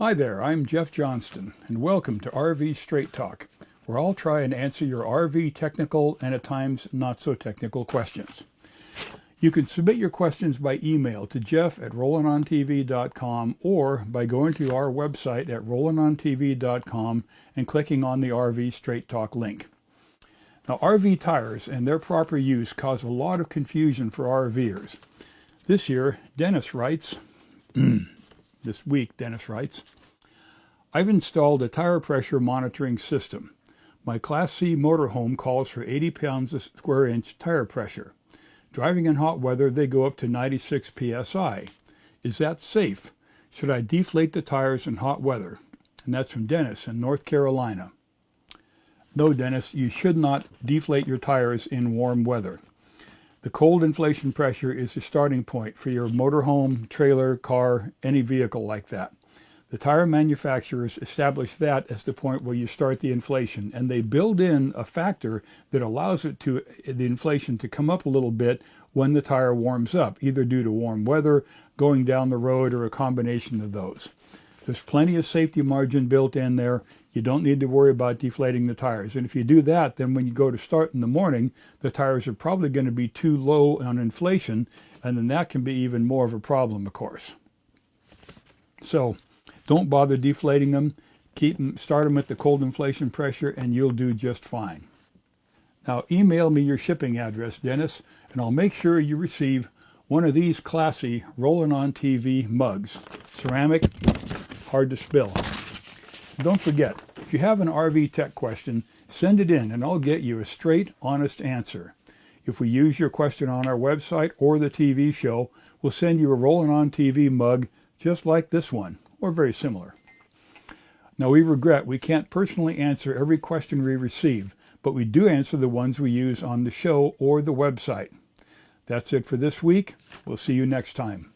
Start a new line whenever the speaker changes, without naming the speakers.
Hi there, I'm Jeff Johnston, and welcome to RV Straight Talk, where I'll try and answer your RV technical and at times not so technical questions. You can submit your questions by email to jeff@rollingontv.com or by going to our website at rollingontv.com and clicking on the RV Straight Talk link. Now, RV tires and their proper use cause a lot of confusion for RVers. This year, Dennis writes, This week, Dennis writes, I've installed a tire pressure monitoring system. My Class C motorhome calls for 80 pounds a square inch tire pressure. Driving in hot weather, they go up to 96 psi. Is that safe? Should I deflate the tires in hot weather? And that's from Dennis in North Carolina. No, Dennis, you should not deflate your tires in warm weather. The cold inflation pressure is the starting point for your motorhome, trailer, car, any vehicle like that. The tire manufacturers establish that as the point where you start the inflation, and they build in a factor that allows the inflation to come up a little bit when the tire warms up, either due to warm weather, going down the road, or a combination of those. There's plenty of safety margin built in there. You don't need to worry about deflating the tires. And if you do that, then when you go to start in the morning, the tires are probably going to be too low on inflation, and then that can be even more of a problem, of course. So don't bother deflating them. Start them at the cold inflation pressure, and you'll do just fine. Now email me your shipping address, Dennis, and I'll make sure you receive one of these classy Rollin' on TV mugs. Ceramic, hard to spill. Don't forget, if you have an RV tech question, send it in and I'll get you a straight, honest answer. If we use your question on our website or the TV show, we'll send you a Rollin' on TV mug just like this one, or very similar. Now we regret we can't personally answer every question we receive, but we do answer the ones we use on the show or the website. That's it for this week. We'll see you next time.